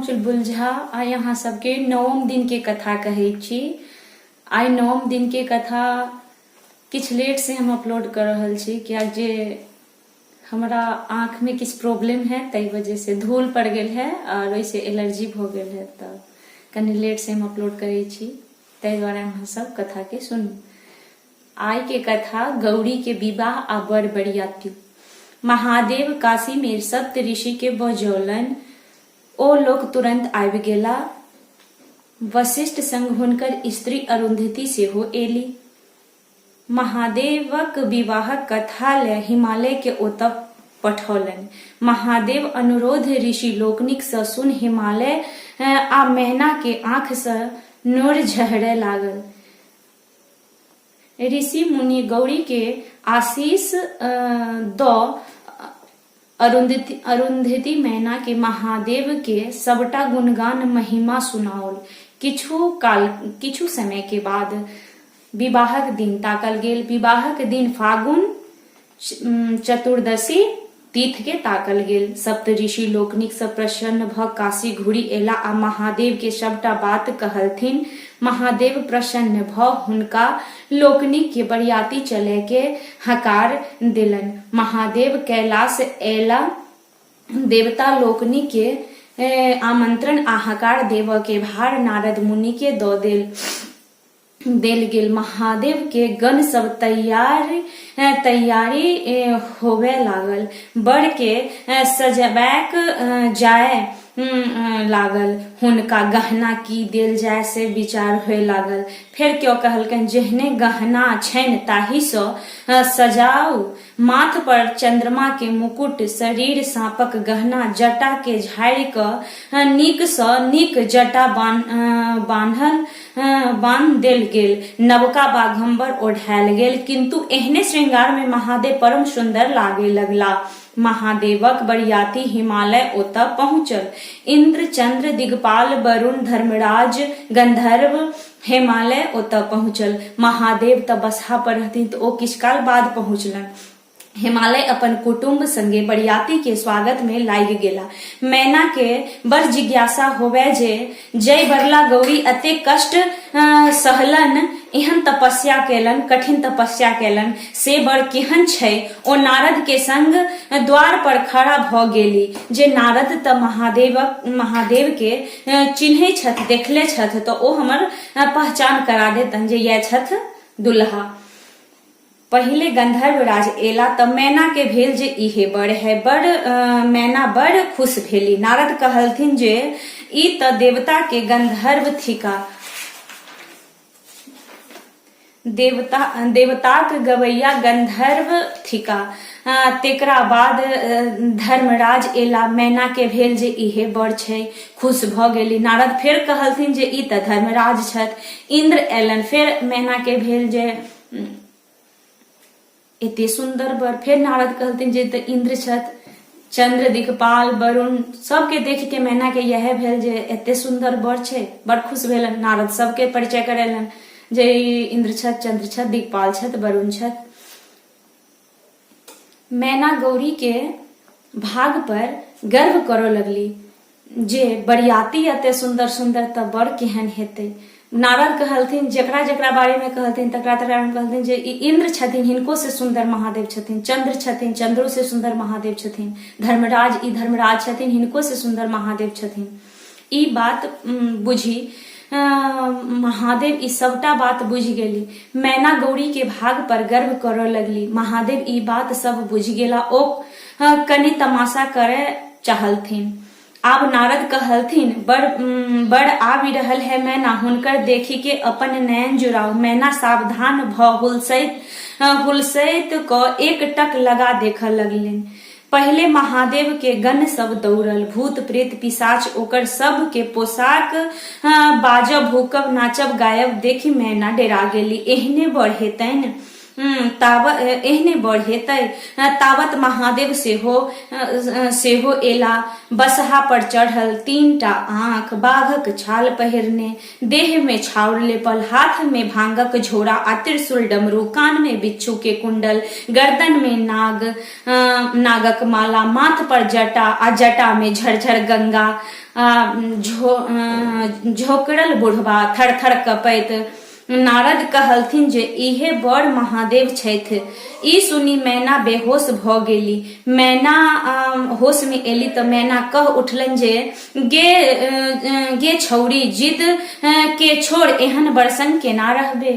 चुलबुल झा आइ अहाँ सबके नवम दिन के कथा कहै छी। आइ नवम दिन के कथा किछ लेट से हम अपलोड कर रहल छी किया जे हमरा आँख में किछ प्रॉब्लम है तई वजह से धूल पड़ गेल है और वैसे एलर्जी हो गेल है तो कनी लेट से हम अपलोड करै छी तई द्वारा अहाँ सब कथा के सुनू। आइ के कथा गौरी के विवाह आ बड़ बरियाती। महादेव काशी में सप्त ऋषि के बजौलन ओ लोग तुरंत आबि गेला। वशिष्ठ संग हुनकर स्त्री अरुंधति सेहो एली। महादेवक विवाहक कथा ले हिमालय के ओतऽ पठौलन। महादेव अनुरोध ऋषि लोकनिक सँ सुन हिमालय आ मैना के आंख सँ नोर झहरे लागल। ऋषि मुनि गौरी के आशीष द अरुंधति मैना के महादेव के सबटा गुणगान महिमा सुनाओल। किछु समय के बाद विवाहक दिन ताकल गेल। विवाहक दिन फागुन चतुर्दशी तिथि के ताकल गेल। सप्त ऋषि लोकनिक सँ प्रसन्न भ काशी घुरी एला आ महादेव के सबटा बात कहलथिन। महादेव प्रसन्न भ हुनका लोकनिक के बरियाती चले के हकार देलन। महादेव कैलाश एला। देवता लोकनि के आमंत्रण आ हकार देव के भार नारद मुनि के दऽ देल गेल। महादेव के गण सब तैयारी होवे लागल। बड़ के सजबैक जाय लागल। हुनका गहना की देल जाय से विचार होय लागल। फिर क्यों कहलकन जेहने गहना छैन ताही सँ सजाऊ। माथ पर चंद्रमा के मुकुट, शरीर सांपक गहना, जटा के झाड़ि क नीक सँ नीक जटा बान्ह देल गेल। नवका बाघंबर ओढ़ायल गेल। किंतु एहने श्रृंगार में महादेव परम सुंदर लागे लगला। महादेवक बरियाती हिमालय ओतऽ पहुँचल। इंद्र, चंद्र, दिगपाल, वरुण, धर्मराज, गंधर्व हिमालय ओतऽ पहुँचल। महादेव तऽ बसहा पर रहथिन तऽ ओ किछ काल बाद पहुँचलन। हिमालय अपन कुटुंब संगे बरियाती के स्वागत में लागि गेला। मैना के बड़ जिज्ञासा होवे जे जय बरला गौरी अते कष्ट सहलन, एहन तपस्या केलन, कठिन तपस्या केलन, से बड़ केहन छै। ओ नारद के संग द्वार पर खड़ा भ गेली। जे नारद त महादेव के चिन्है छथ, देखले छथ तो ओ हमर पहचान करा देतन जे यह छथ दुल्हा। पहिले गंधर्व राज एला त मैना के भेल जे इहे बड़ है। मैना बड़ खुश भेली। नारद कहलथिन जे ई त देवता के गंधर्व थिका। देवताक गवैया गंधर्व थिका। तेकरा बाद धर्मराज एला। मैना के भेल जे इहे बड़ छै, खुश भ गेली। नारद फेर कहलथिन जे ई त धर्मराज छथ। इंद्र एलन। फेर मैना के भेल जे एते सुंदर बर। फिर नारद कहलथिन जे त इंद्र छथ। चंद्र, दिगपाल, वरुण सबके देख के मैना के यह भेल जे एते सुंदर बर छै, बड़ खुश भेलन। नारद सबके परिचय करेलन जे इंद्र छथ, चंद्र छथ, दिगपाल छथ, वरुण छथ। मैना गौरी के भाग पर गर्व करो लगली जे बरियाती एते सुंदर सुंदर त बड़ केहन हेतै। नारद कहलथिन जेकरा जेकरा बारे में कहलथिन तकरा में कहलथिन जे इंद्र छथिन, हिनको से सुंदर महादेव छथिन। चंद्र छथिन, चंद्रो से सुंदर महादेव छथिन। धर्मराज छथिन, हिनको से सुंदर महादेव छथिन। ई बात बुझी महादेव ई सबटा बात बुझ गेली। मैना गौरी के भाग पर गर्व करऽ लगली। महादेव ई बात सब बुझ गेला। ओ कनी तमाशा करे चाहलथिन। आब नारद कहलथिन बड़ आबि रहल है मैना, हुनकर देखी के अपन नयन जुड़ाओ। मैना सावधान भ हुलसैत क एक टक लगा देखऽ लगलिन। पहले महादेव के गण सब दौड़ल। भूत प्रेत पिशाच ओकर सब के पोशाक बाजब, भूकब, नाचब, गायब देखी मैना डेरा गेली। एहने बड़ हेतैन तावत एहने बढ़ेतै तावत महादेव सेहो एला। बसहा पर चढ़ल 3टा आंख, बाघक छाल पहिरने, देह में छाउर लेपल, हाथ में भांगक झोरा आ त्रिशूल डमरू, कान में बिच्छू के कुंडल, गर्दन में नागक माला, माथ पर जटा आ जटा में झरझर गंगा, झोकरल बुढ़वा थर थर कपैत। नारद कहलथिन जे इहे बड़ महादेव छथि। ई सुनी मैना बेहोश भ गेली। मैना होश में एली त मैना कह उठलन जे गे छौरी, जिद के छोड़, एहन बरसन केना रहबे।